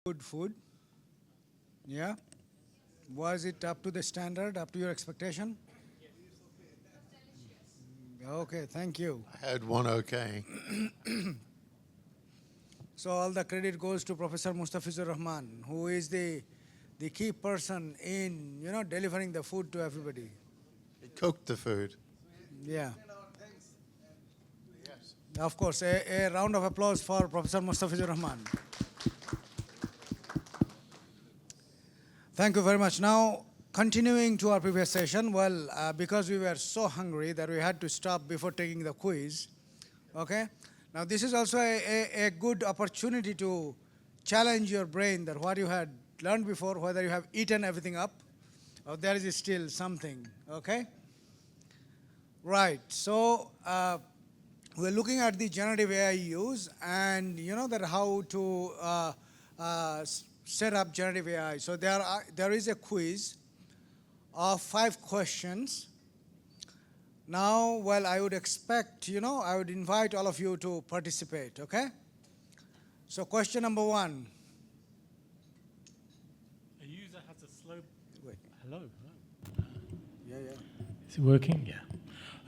Good food. Yeah. Was it up to the standard, up to your expectation? Okay, thank you. I had one okay. So all the credit goes to Professor Mustafizur Rahman, who is the key person in delivering the food to everybody. He cooked the food. Yeah. Yes. Of course, a round of applause for Professor Mustafizur Rahman. Thank you very much. Now, continuing to our previous session, because we were so hungry that we had to stop before taking the quiz, okay? Now, this is also a good opportunity to challenge your brain that what you had learned before, whether you have eaten everything up, or there is still something, okay? Right, so we're looking at the generative AI use and that how to set up generative AI. So there is a quiz of 5 questions. Now, I would expect, I would invite all of you to participate, okay? So question number 1. A user has a slow... Wait. Hello. Yeah. Is it working? Yeah.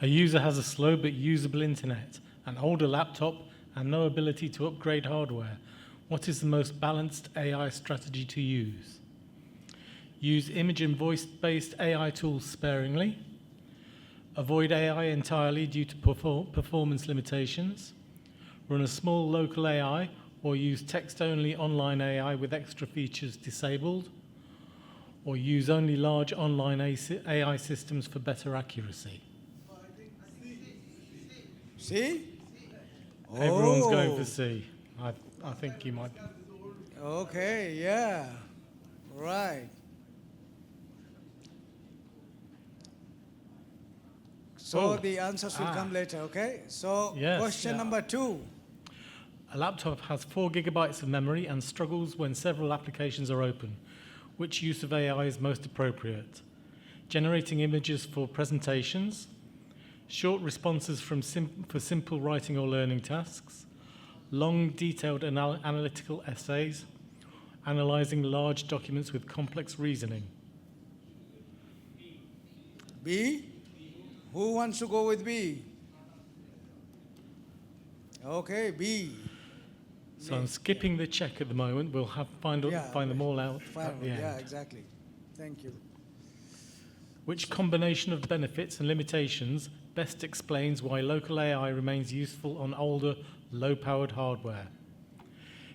A user has a slow but usable internet, an older laptop, and no ability to upgrade hardware. What is the most balanced AI strategy to use? Use image and voice-based AI tools sparingly. Avoid AI entirely due to performance limitations. Run a small local AI or use text-only online AI with extra features disabled. Or use only large online AI systems for better accuracy. See? Everyone's going for C. I think you might. Okay, yeah. Right. So the answers will come later, okay? So Yes, question number 2. A laptop has 4 gigabytes of memory and struggles when several applications are open. Which use of AI is most appropriate? Generating images for presentations, short responses for simple writing or learning tasks, long detailed analytical essays, analyzing large documents with complex reasoning. B? Who wants to go with B? Okay, B. So I'm skipping the check at the moment. We'll find them all out at the end. Yeah, exactly. Thank you. Which combination of benefits and limitations best explains why local AI remains useful on older, low-powered hardware?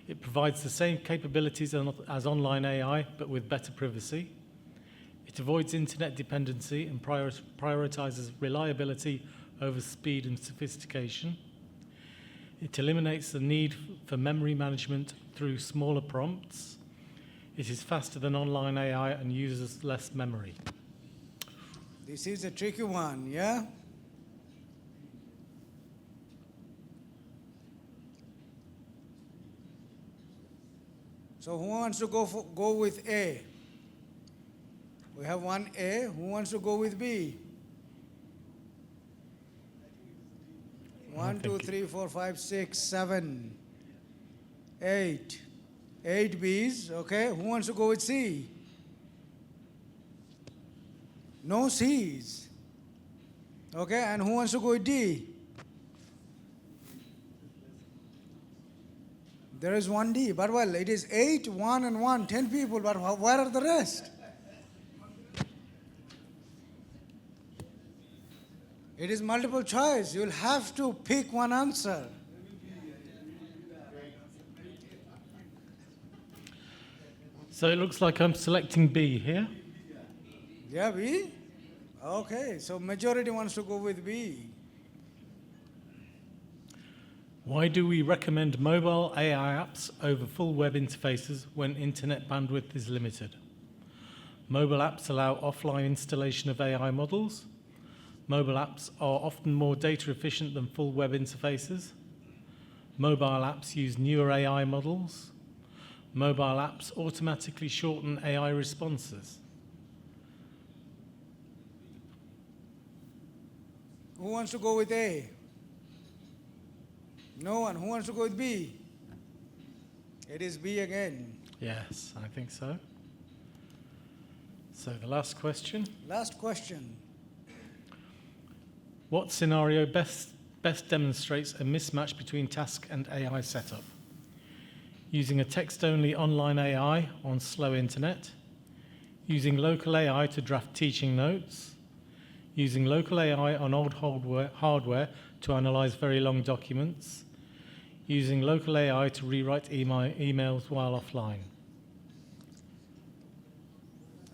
It provides the same capabilities as online AI, but with better privacy. It avoids internet dependency and prioritizes reliability over speed and sophistication. It eliminates the need for memory management through smaller prompts. It is faster than online AI and uses less memory. This is a tricky one, yeah? So who wants to go with A? We have one A. Who wants to go with B? 1, 2, 3, 4, 5, 6, 7, 8. 8 Bs, okay? Who wants to go with C? No Cs. Okay, and who wants to go with D? There is one D, but it is 8, 1, and 1, 10 people, but where are the rest? It is multiple choice. You'll have to pick one answer. So it looks like I'm selecting B here. Yeah, B? Okay, so majority wants to go with B. Why do we recommend mobile AI apps over full web interfaces when internet bandwidth is limited? Mobile apps allow offline installation of AI models. Mobile apps are often more data efficient than full web interfaces. Mobile apps use newer AI models. Mobile apps automatically shorten AI responses. Who wants to go with A? No one. Who wants to go with B? It is B again. Yes, I think so. So the last question. Last question. What scenario best demonstrates a mismatch between task and AI setup? Using a text-only online AI on slow internet, using local AI to draft teaching notes, using local AI on old hardware to analyze very long documents, using local AI to rewrite emails while offline.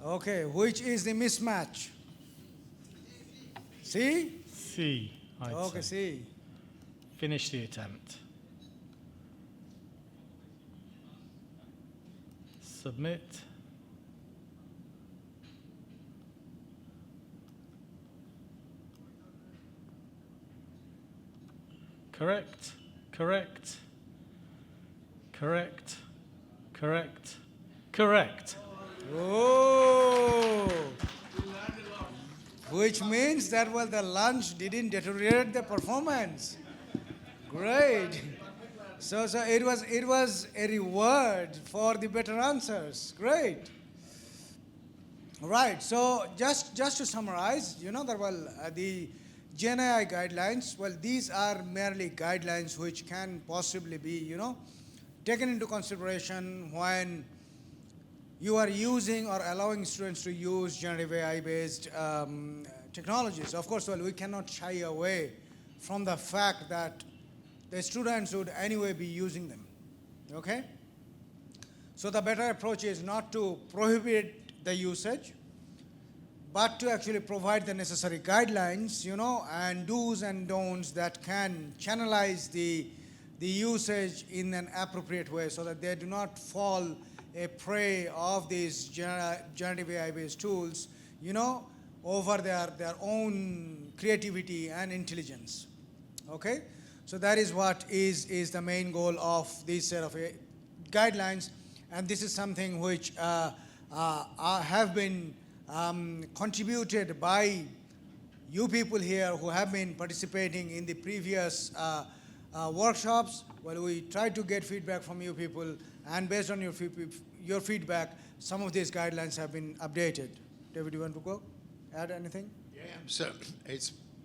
Okay, which is the mismatch? C? C, I'd Okay, say. C. Finish the attempt. Submit. Correct, correct, correct, correct, correct. Oh! Which means that, well, the lunch didn't deteriorate the performance. Great. So it was a reward for the better answers. Great. Right. So just to summarize, you know that, well, the GenAI guidelines, well, these are merely guidelines which can possibly be, taken into consideration when you are using or allowing students to use generative AI-based technologies. Of course, well, we cannot shy away from the fact that the students would anyway be using them, okay? So the better approach is not to prohibit the usage, but to actually provide the necessary guidelines, and do's and don'ts that can channelize the usage in an appropriate way so that they do not fall a prey of these generative AI-based tools, over their own creativity and intelligence, okay? So that is what is the main goal of these set of guidelines, and this is something which have been contributed by you people here who have been participating in the previous workshops. Well, we tried to get feedback from you people, and based on your feedback, some of these guidelines have been updated. David, you want to go? Add anything? Yeah. So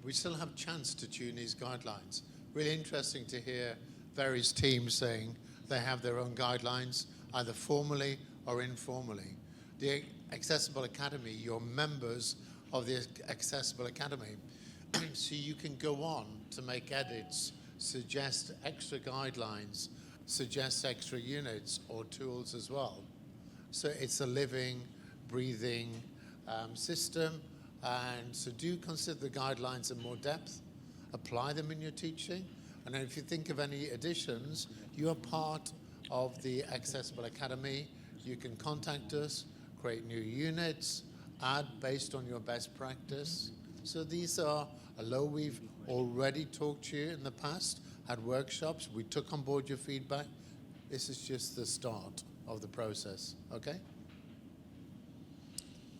we still have a chance to tune these guidelines. Really interesting to hear various teams saying they have their own guidelines, either formally or informally. The Accessible Academy, you're members of the Accessible Academy, so you can go on to make edits, suggest extra guidelines, suggest extra units or tools as well. So it's a living, breathing system, and so do consider the guidelines in more depth, apply them in your teaching, and then if you think of any additions, you are part of the Accessible Academy. You can contact us, create new units, add based on your best practice. So these are, although we've already talked to you in the past, had workshops, we took on board your feedback, this is just the start of the process, okay?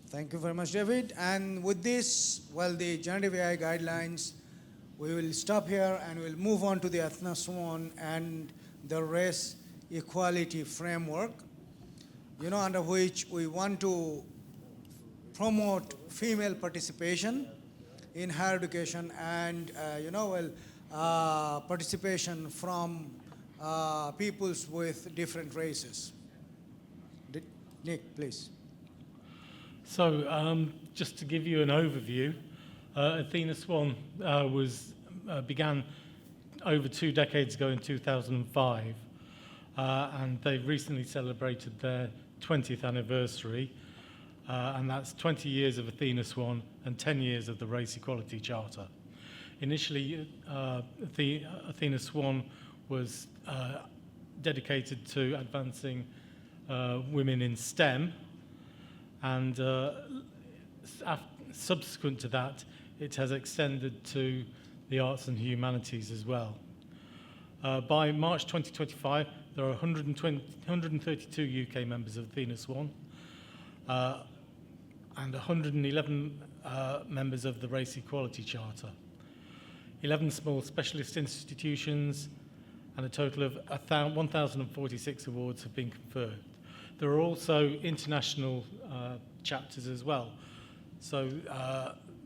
Thank you very much, David. And with this, well, the generative AI guidelines, we will stop here and we'll move on to the Athena Swan and the race equality framework, under which we want to promote female participation in higher education and, participation from peoples with different races. Nick, please. So just to give you an overview, Athena Swan began over 2 decades ago in 2005, and they've recently celebrated their 20th anniversary, and that's 20 years of Athena Swan and 10 years of the Race Equality Charter. Initially, Athena Swan was dedicated to advancing women in STEM, and subsequent to that, it has extended to the arts and humanities as well. By March 2025, there are 132 UK members of Athena Swan and 111 members of the Race Equality Charter, 11 small specialist institutions, and a total of 1,046 awards have been conferred. There are also international chapters as well. So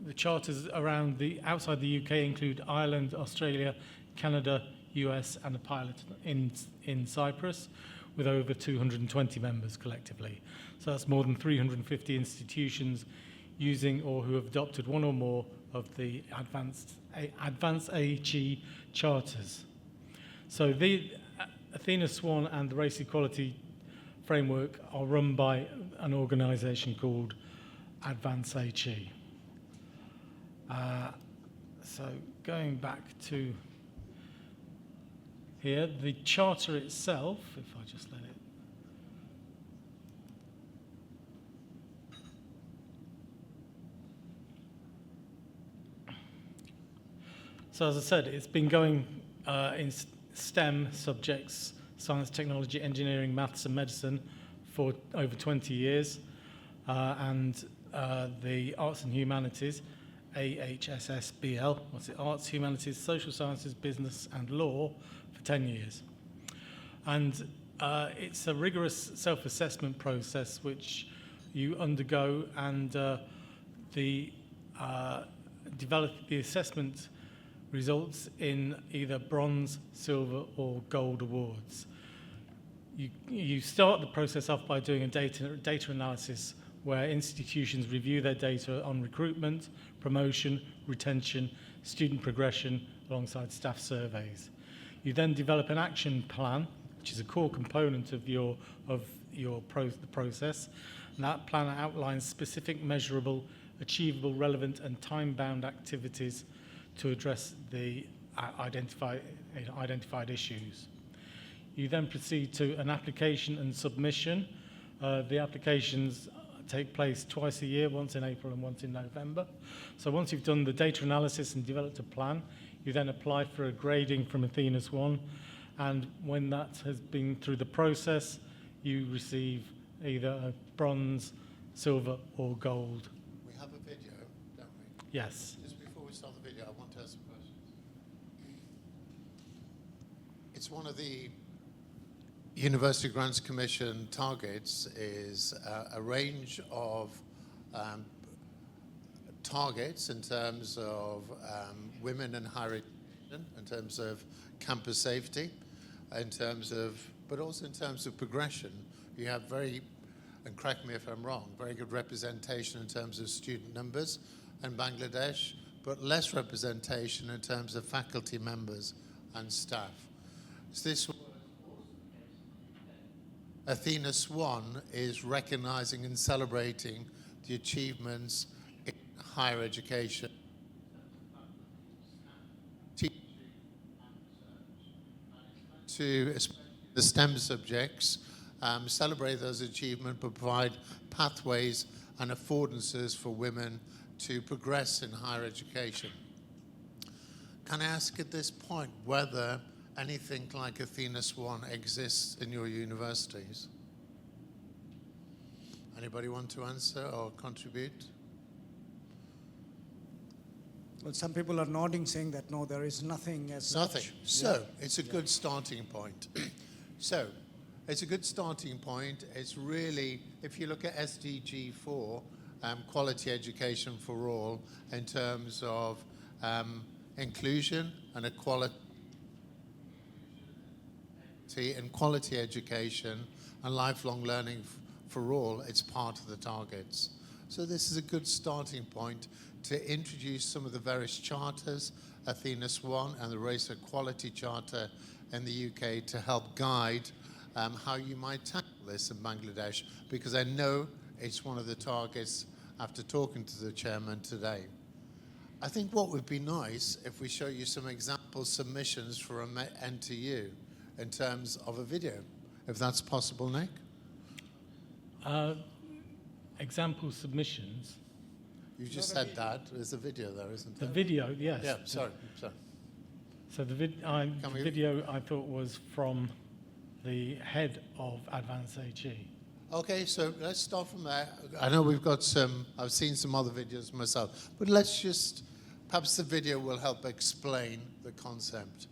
the charters outside the UK include Ireland, Australia, Canada, US, and a pilot in Cyprus, with over 220 members collectively. So that's more than 350 institutions using or who have adopted one or more of the Advanced AHE charters. So the Athena Swan and the Race Equality Framework are run by an organisation called Advance HE. So going back to here, the charter itself, if I just let it. So as I said, it's been going in STEM subjects, science, technology, engineering, maths and medicine for over 20 years. And the arts and humanities, AHSSBL, arts, humanities, social sciences, business and law for 10 years. And it's a rigorous self-assessment process which you undergo, and the assessment results in either bronze, silver or gold awards. You start the process off by doing a data analysis where institutions review their data on recruitment, promotion, retention, student progression alongside staff surveys. You then develop an action plan, which is a core component of the process. And that plan outlines specific, measurable, achievable, relevant and time-bound activities to address the identified issues. You then proceed to an application and submission. The applications take place twice a year, once in April and once in November. So once you've done the data analysis and developed a plan, you then apply for a grading from Athena Swan, and when that has been through the process, you receive either a bronze, silver or gold. We have a video, don't we? Yes. Just before we start the video, I want to ask some questions. It's one of the University Grants Commission targets is a range of targets in terms of women and higher education, in terms of campus safety, in terms of, but also in terms of progression. You have very, and correct me if I'm wrong, very good representation in terms of student numbers in Bangladesh, but less representation in terms of faculty members and staff. So this Athena Swan is recognizing and celebrating the achievements in higher education, to the STEM subjects, celebrate those achievements, but provide pathways and affordances for women to progress in higher education. Can I ask at this point whether anything like Athena Swan exists in your universities? Anybody want to answer or contribute? Well, some people are nodding, saying that no, there is nothing as Nothing. such. So it's a good starting point. So it's a good starting point. It's really, if you look at SDG 4, quality education for all, in terms of inclusion and equality and quality education and lifelong learning for all, it's part of the targets. So this is a good starting point to introduce some of the various charters, Athena Swan and the Race Equality Charter in the UK, to help guide how you might tackle this in Bangladesh, because I know it's one of the targets after talking to the chairman today. I think what would be nice if we show you some example submissions for NTU in terms of a video, if that's possible, Nick. Example submissions. You just said that. There's a video there, isn't The there? video, yes. Yeah, sorry. So the video I thought was from the head of Advance HE. Okay, so let's start from there. I know we've got some, I've seen some other videos myself, but let's just, perhaps the video will help explain the concept.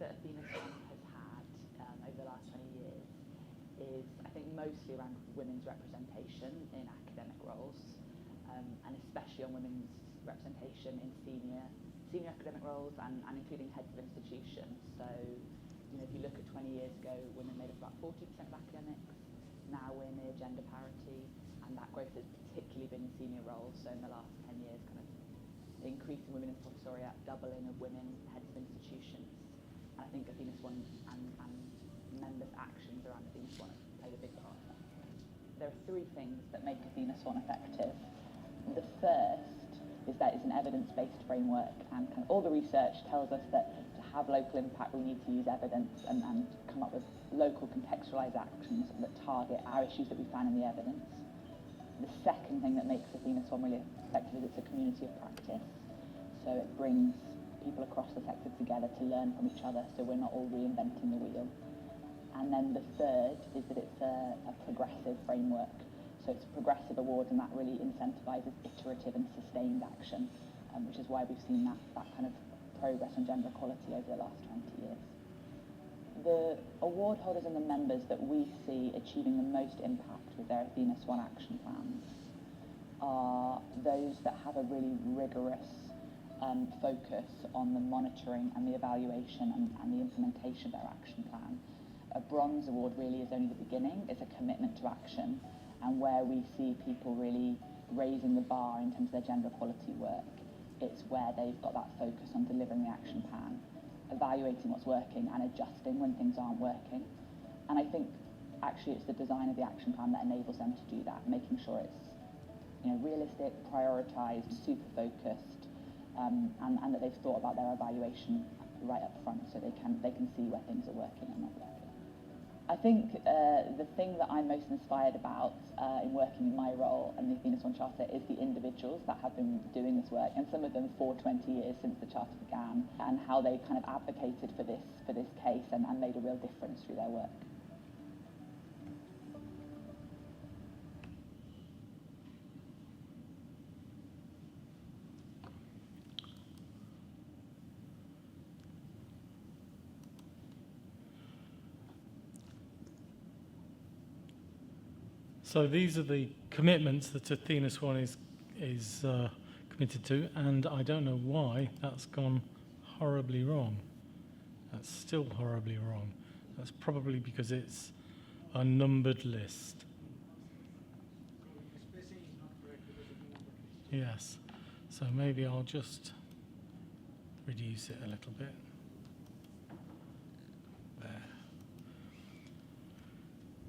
that Athena Swan has had over the last 20 years is, I think, mostly around women's representation in academic roles, and especially on women's representation in senior academic roles and including heads of institutions. So, if you look at 20 years ago, women made up about 40% of academics. Now we're near gender parity, and that growth has particularly been in senior roles. So in the last 10 years, kind of increasing women in professoriate, doubling of women heads of institutions. And I think Athena Swan and members' actions around Athena Swan have played a big part. There are three things that make Athena Swan effective. The first is that it's an evidence-based framework, and kind of all the research tells us that to have local impact we need to use evidence and come up with local contextualised actions that target our issues that we find in the evidence. The second thing that makes Athena Swan really effective is it's a community of practice. So it brings people across the sector together to learn from each other, so we're not all reinventing the wheel. And then the third is that it's a progressive framework. So it's a progressive award, and that really incentivises iterative and sustained action, which is why we've seen that kind of progress on gender equality over the last 20 years. The award holders and the members that we see achieving the most impact with their Athena Swan action plans are those that have a really rigorous focus on the monitoring and the evaluation and the implementation of their action plan. A bronze award really is only the beginning. It's a commitment to action, and where we see people really raising the bar in terms of their gender equality work, it's where they've got that focus on delivering the action plan, evaluating what's working and adjusting when things aren't working. And I think actually it's the design of the action plan that enables them to do that, making sure it's realistic, prioritised, super focused, and that they've thought about their evaluation right up front, so they can see where things are working and not working. I think the thing that I'm most inspired about in working in my role and the Athena Swan Charter is the individuals that have been doing this work, and some of them for 20 years since the Charter began, and how they kind of advocated for this case and made a real difference through their work. So these are the commitments that Athena Swan is committed to, and I don't know why that's gone horribly wrong. That's still horribly wrong. That's probably because it's a numbered list. Yes. So maybe I'll just reduce it a little bit. There.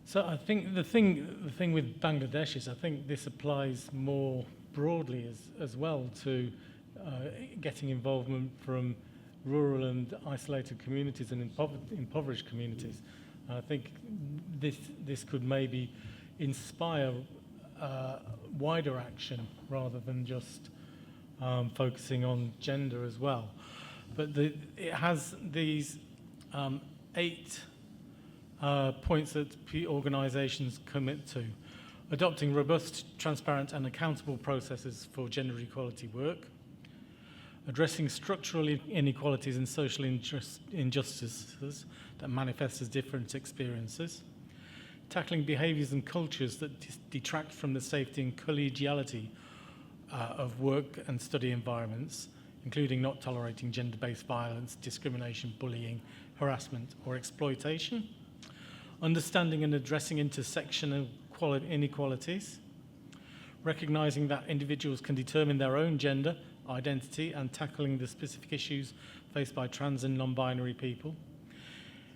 So I think the thing with Bangladesh is I think this applies more broadly as well to getting involvement from rural and isolated communities and impoverished communities. I think this could maybe inspire wider action rather than just focusing on gender as well. But it has these 8 points that organisations commit to: adopting robust, transparent and accountable processes for gender equality work, addressing structural inequalities and social injustices that manifest as different experiences, tackling behaviours and cultures that detract from the safety and collegiality of work and study environments, including not tolerating gender-based violence, discrimination, bullying, harassment or exploitation, understanding and addressing intersectional inequalities, recognising that individuals can determine their own gender identity and tackling the specific issues faced by trans and non-binary people,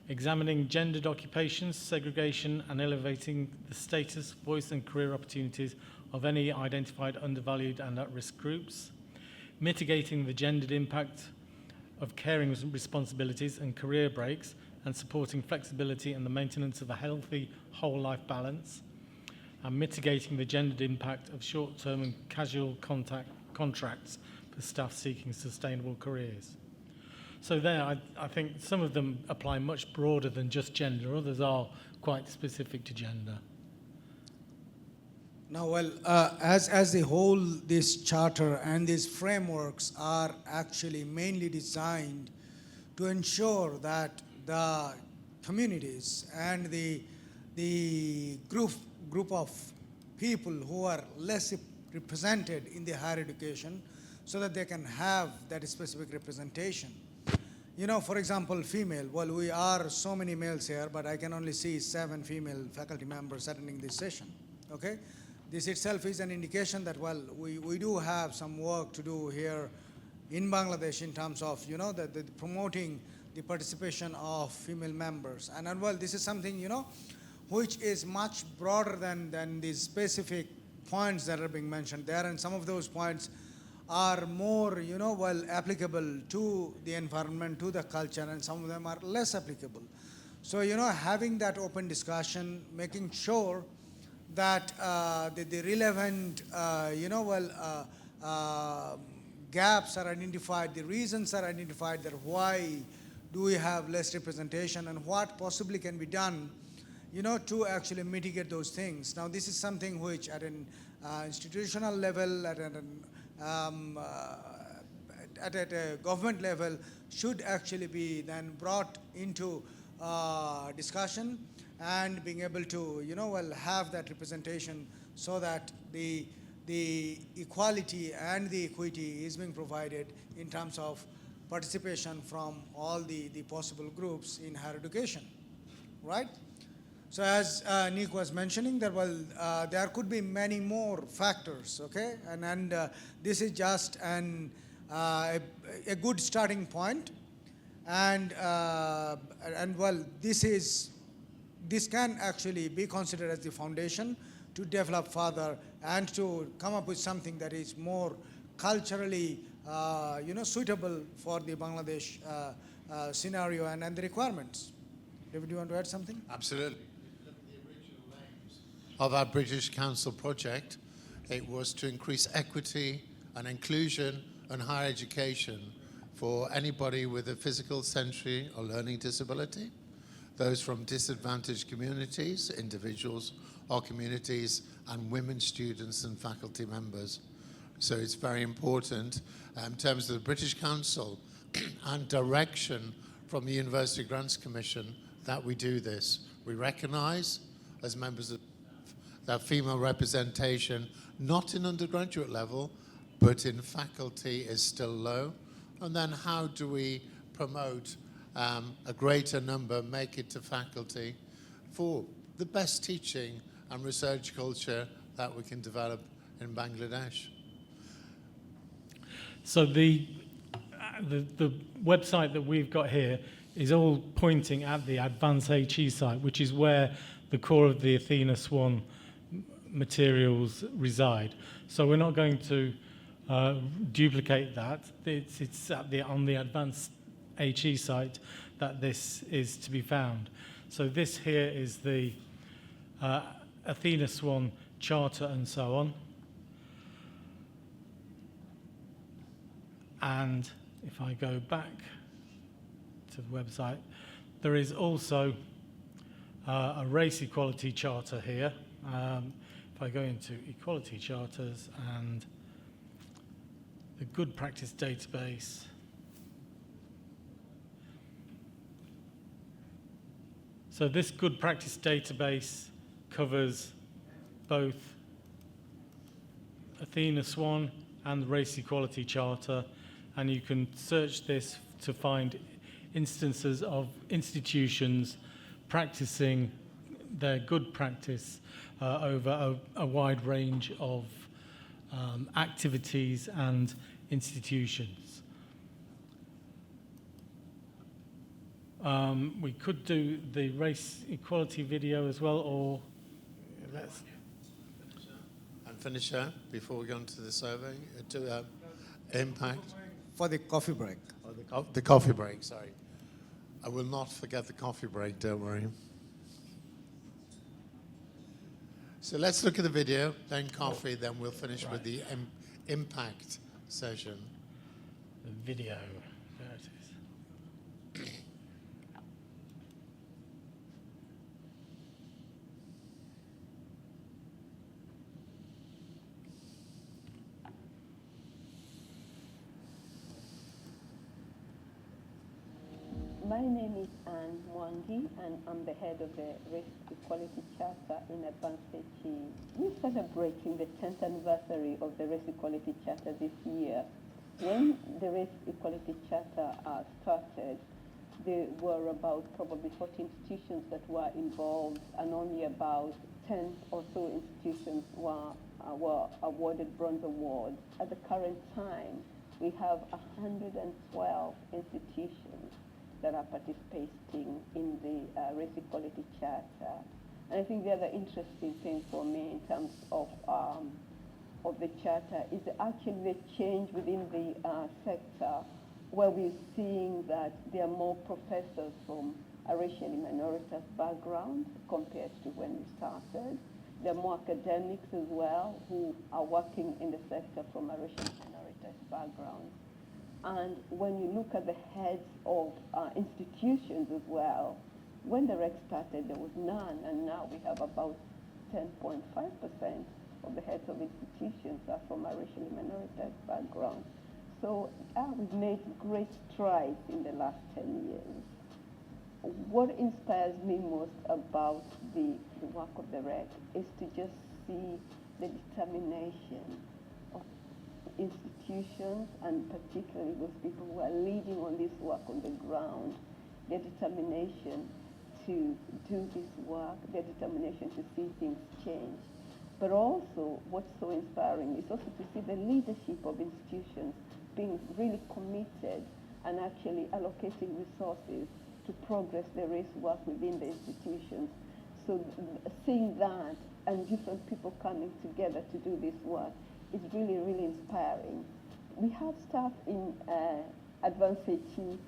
examining gendered occupations, segregation and elevating the status, voice and career opportunities of any identified undervalued and at-risk groups, mitigating the gendered impact of caring responsibilities and career breaks and supporting flexibility and the maintenance of a healthy whole life balance, and mitigating the gendered impact of short-term and casual contracts for staff seeking sustainable careers. So there, I think some of them apply much broader than just gender, others are quite specific to gender. Now, well, as the whole, this charter and these frameworks are actually mainly designed to ensure that the communities and the group of people who are less represented in the higher education, so that they can have that specific representation. You know, for example, female. Well, we are so many males here, but I can only see 7 female faculty members attending this session. Okay, this itself is an indication that, well, we do have some work to do here in Bangladesh in terms of, you know, the promoting the participation of female members. And well, this is something, you know, which is much broader than the specific points that are being mentioned there, and some of those points are more, you know, well, applicable to the environment, to the culture, and some of them are less applicable. So, you know, having that open discussion, making sure that the relevant, you know, well, gaps are identified, the reasons are identified, that why do we have less representation and what possibly can be done, you know, to actually mitigate those things. Now, this is something which at an institutional level, at a government level, should actually be then brought into discussion, and being able to, you know, well, have that representation, so that the equality and the equity is being provided in terms of participation from all the possible groups in higher education, right? So as Nick was mentioning, that, well, there could be many more factors, okay? And this is just a good starting point. And well, this can actually be considered as the foundation to develop further and to come up with something that is more culturally, you know, suitable for the Bangladesh scenario and the requirements. David, do you want to add something? Absolutely. Of our British Council project, it was to increase equity and inclusion and higher education for anybody with a physical, sensory or learning disability, those from disadvantaged communities, individuals or communities, and women students and faculty members. So it's very important in terms of the British Council and direction from the University Grants Commission that we do this. We recognise, as members of that female representation, not in undergraduate level, but in faculty, is still low. And then how do we promote a greater number, make it to faculty, for the best teaching and research culture that we can develop in Bangladesh? So the website that we've got here is all pointing at the Advance HE site, which is where the core of the Athena Swan materials reside. So we're not going to duplicate that. It's on the Advanced HE site that this is to be found. So this here is the Athena Swan Charter and so on. And if I go back to the website, there is also a race equality charter here. If I go into equality charters and the good practice database, so this good practice database covers both Athena Swan and the Race Equality Charter, and you can search this to find instances of institutions practicing their good practice over a wide range of activities and institutions. We could do the race equality video as well, or let's... And finish that before we go on to the survey, to impact. For the coffee break. Oh, the coffee break, sorry. I will not forget the coffee break, don't worry. So let's look at the video, then coffee, then we'll finish with the impact session. The video, there it is. My name is Anne Mwangi, and I'm the head of the Race Equality Charter in Abansechi. We're celebrating the 10th anniversary of the Race Equality Charter this year. When the Race Equality Charter started, there were about probably 40 institutions that were involved, and only about 10 or so institutions were awarded bronze awards. At the current time, we have 112 institutions that are participating in the Race Equality Charter. And I think the other interesting thing for me in terms of the Charter is actually the change within the sector, where we're seeing that there are more professors from a racially minoritous background compared to when we started. There are more academics as well who are working in the sector from a racially minoritous background. And when you look at the heads of institutions as well, when the REC started, there was none, and now we have about 10.5% of the heads of institutions are from a racially minoritous background. So we've made great strides in the last 10 years. What inspires me most about the work of the REC is to just see the determination of institutions, and particularly those people who are leading on this work on the ground, their determination to do this work, their determination to see things change. But also, what's so inspiring is also to see the leadership of institutions being really committed and actually allocating resources to progress the race work within the institutions. So seeing that and different people coming together to do this work is really, really inspiring. We have staff in Abansechi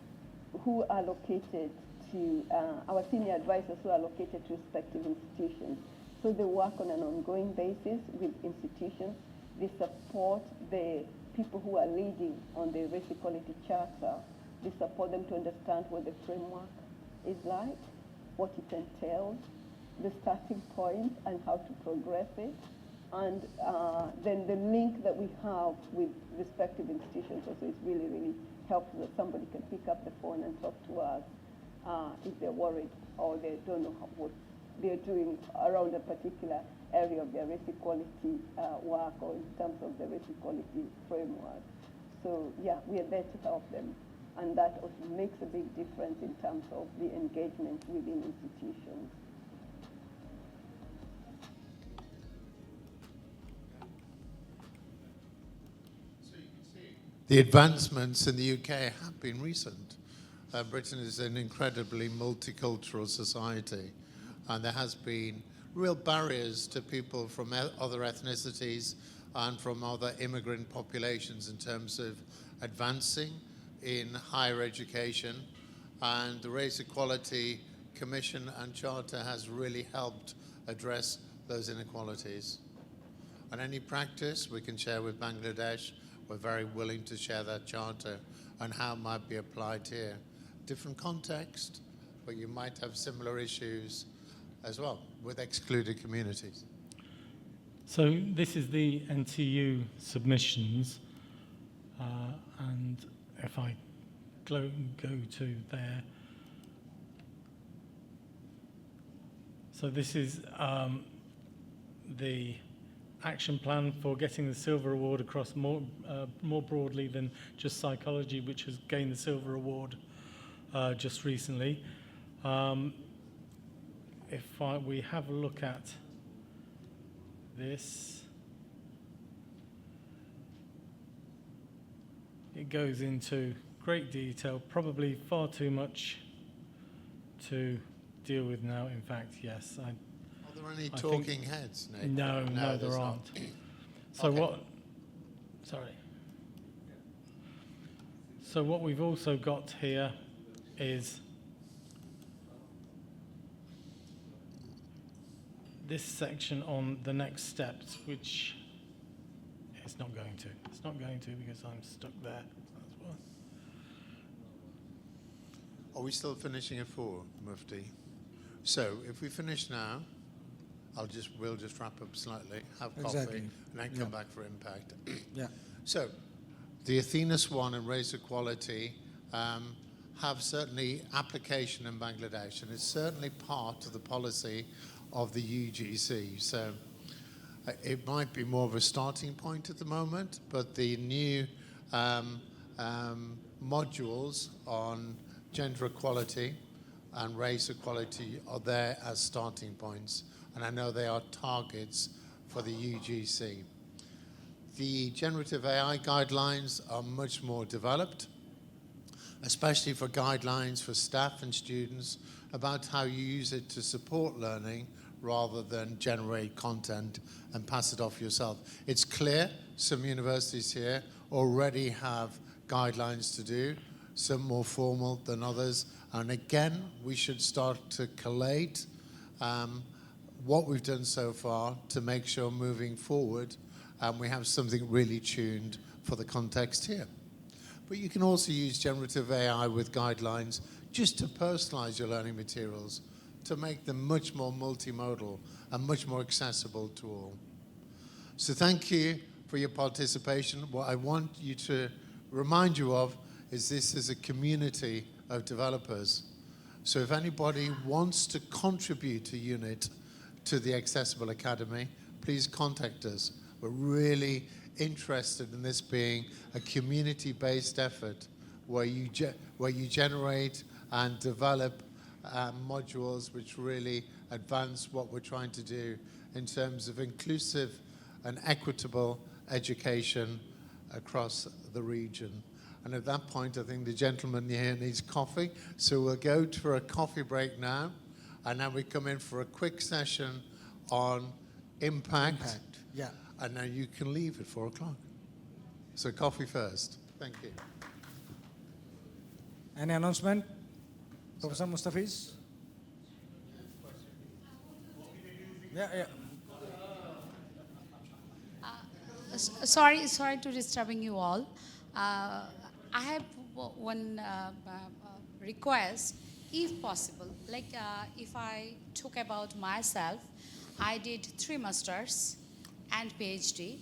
who are located to, our senior advisors who are located to respective institutions. So they work on an ongoing basis with institutions. They support the people who are leading on the Race Equality Charter. They support them to understand what the framework is like, what it entails, the starting point, and how to progress it. And then the link that we have with respective institutions also is really, really helpful, that somebody can pick up the phone and talk to us if they're worried or they don't know what they're doing around a particular area of their race equality work, or in terms of the race equality framework. So yeah, we are there to help them. And that also makes a big difference in terms of the engagement within institutions. The advancements in the UK have been recent. Britain is an incredibly multicultural society, and there has been real barriers to people from other ethnicities and from other immigrant populations in terms of advancing in higher education. And the Race Equality Commission and Charter has really helped address those inequalities. And any practice we can share with Bangladesh, we're very willing to share that charter and how it might be applied here. Different context, but you might have similar issues as well with excluded communities. So this is the NTU submissions, and if I go to there, so this is the action plan for getting the Silver Award across more broadly than just psychology, which has gained the Silver Award just recently. If we have a look at this, it goes into great detail, probably far too much to deal with now. In fact, yes. Are there any talking heads, Nick? No, there aren't. So Okay. So what we've also got here is this section on the next steps, which it's not going to. It's not going to because I'm stuck there as well. Are we still finishing at 4, Mufti? So if we finish now, we'll just wrap up slightly, have coffee, Exactly. and then come back for impact. Yeah. So, the Athena Swan and race equality have certainly application in Bangladesh, and it's certainly part of the policy of the UGC. So it might be more of a starting point at the moment, but the new modules on gender equality and race equality are there as starting points, and I know they are targets for the UGC. The generative AI guidelines are much more developed, especially for guidelines for staff and students about how you use it to support learning rather than generate content and pass it off yourself. It's clear some universities here already have guidelines to do, some more formal than others. And again, we should start to collate what we've done so far to make sure moving forward we have something really tuned for the context here. But you can also use generative AI with guidelines just to personalize your learning materials, to make them much more multimodal and much more accessible to all. So thank you for your participation. What I want you to remind you of is this is a community of developers. So if anybody wants to contribute a unit to the Accessible Academy, please contact us. We're really interested in this being a community-based effort where you generate and develop modules which really advance what we're trying to do in terms of inclusive and equitable education across the region. And at that point, I think the gentleman here needs coffee. So we'll go for a coffee break now, and then we come in for a quick session on impact. Yeah. And now you can leave at 4 o'clock. So coffee first. Thank you. Any announcement? Professor Mustafiz? Yeah. Sorry to disturbing you all. I have one request, if possible. Like if I talk about myself, I did 3 masters and PhD,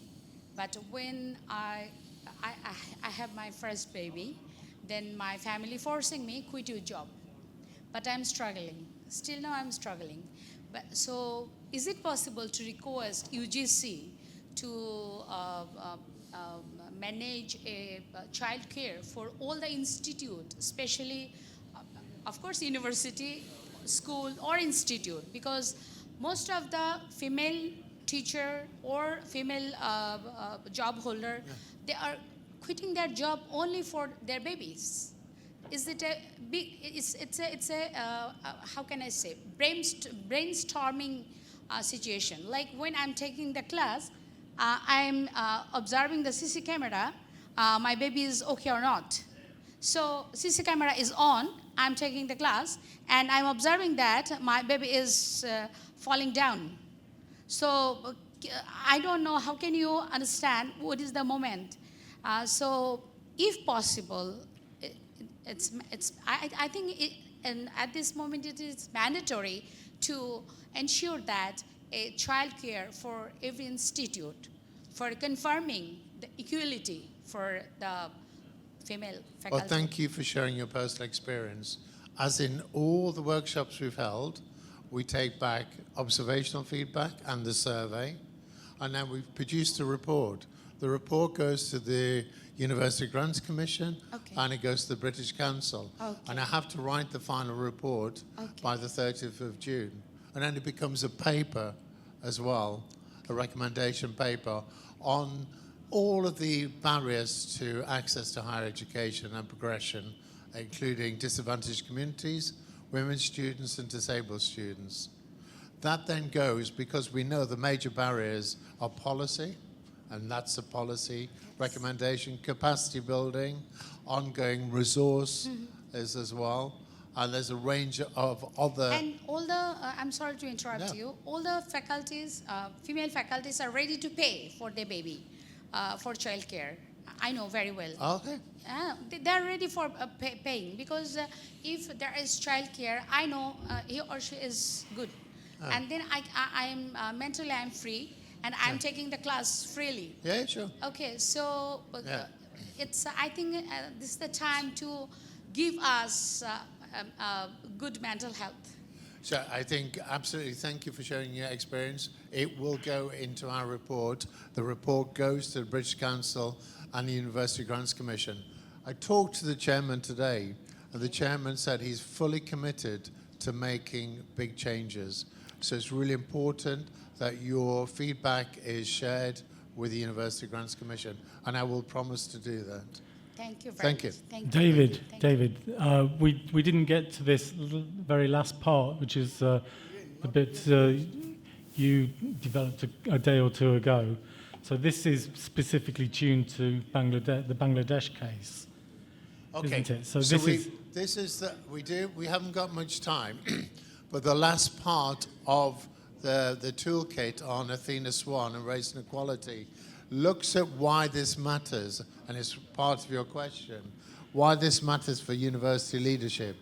but when I have my first baby, then my family forcing me quit your job. But I'm struggling. Still now I'm struggling. But so is it possible to request UGC to manage a child care for all the institute, especially, of course, university, school, or institute, because most of the female teacher or female job holder, they are quitting their job only for their babies. Is it a big? It's a how can I say, brainstorming situation? Like when I'm taking the class, I'm observing the CC camera. My baby is okay or not? So CC camera is on. I'm taking the class, and I'm observing that my baby is falling down. So I don't know, how can you understand what is the moment? So if possible, I think and at this moment it is mandatory to ensure that a child care for every institute, for confirming the equality for the female faculty. Well, thank you for sharing your personal experience. As in all the workshops we've held, we take back observational feedback and the survey, and then we've produced a report. The report goes to the University Grants Commission, Okay. and it goes to the British Council. Okay. And I have to write the final report by the 30th of June. And then it becomes a paper as well, a recommendation paper on all of the barriers to access to higher education and progression, including disadvantaged communities, women students and disabled students. That then goes, because we know the major barriers are policy, and that's a policy recommendation, capacity building, ongoing resource is as well, and there's a range of other... And all the, I'm sorry to interrupt you, all the faculties, female faculties are ready to pay for their baby, for childcare. I know very well. Okay. They're ready for paying, because if there is childcare, I know he or she is good. And then I'm mentally I'm free, and I'm taking the class freely. Yeah, sure. Okay, so Yeah. it's I think this is the time to give us good mental health. So I think absolutely, thank you for sharing your experience. It will go into our report. The report goes to the British Council and the University Grants Commission. I talked to the chairman today, and the chairman said he's fully committed to making big changes. So it's really important that your feedback is shared with the University Grants Commission, and I will promise to do that. Thank you very Thank much. you. Thank you. David, Thank you. David, we didn't get to this very last part, which is the bit you developed a day or two ago. So this is specifically tuned to the Bangladesh case, isn't it? So we haven't got much time, but the last part of the toolkit on Athena Swan and race and equality looks at why this matters, and it's part of your question, why this matters for university leadership.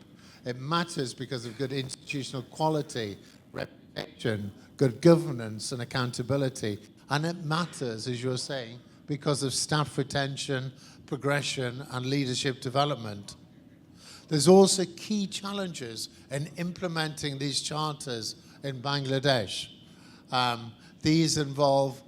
It matters because of good institutional quality, reputation, good governance and accountability. And it matters, as you're saying, because of staff retention, progression and leadership development. There's also key challenges in implementing these charters in Bangladesh. These involve,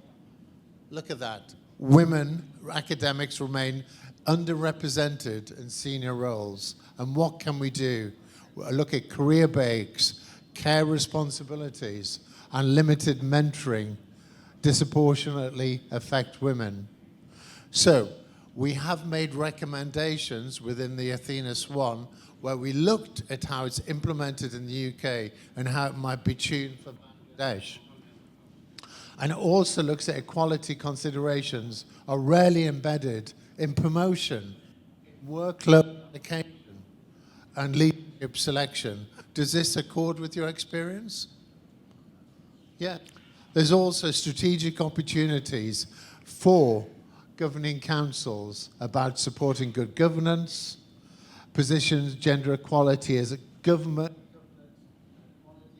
look at that, women academics remain underrepresented in senior roles. And what can we do? Look at career breaks, care responsibilities, and limited mentoring disproportionately affect women. So we have made recommendations within the Athena Swan where we looked at how it's implemented in the UK and how it might be tuned for Bangladesh. And it also looks at equality considerations are rarely embedded in promotion, workload allocation, and leadership selection. Does this accord with your experience? Yeah. There's also strategic opportunities for governing councils about supporting good governance, positions gender equality as a government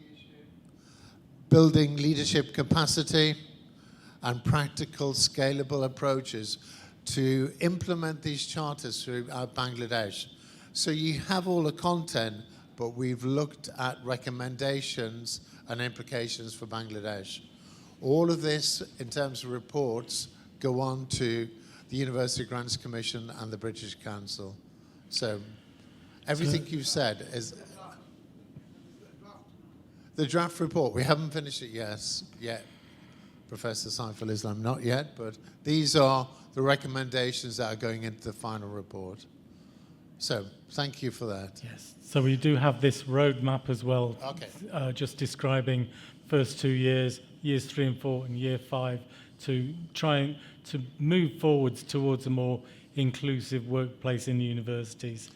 issue, building leadership capacity, and practical, scalable approaches to implement these charters throughout Bangladesh. So you have all the content, but we've looked at recommendations and implications for Bangladesh. All of this, in terms of reports, go on to the University Grants Commission and the British Council. So everything you've said is the draft report. We haven't finished it yet, Professor Saiful Islam, not yet, but these are the recommendations that are going into the final report. So thank you for that. Yes. So we do have this roadmap as well, Okay. just describing first 2 years, years 3 and 4, and year 5, to try to move forwards towards a more inclusive workplace in the universities,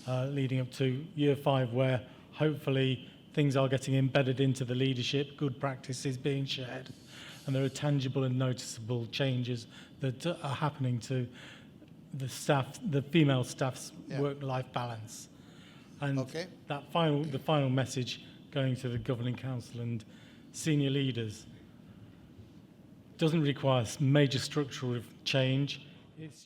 leading up to year 5, where hopefully things are getting embedded into the leadership, good practices being shared, and there are tangible and noticeable changes that are happening to the staff, the female staff's work-life balance. And the final message going to the Governing Council and senior leaders doesn't require major structural change. It's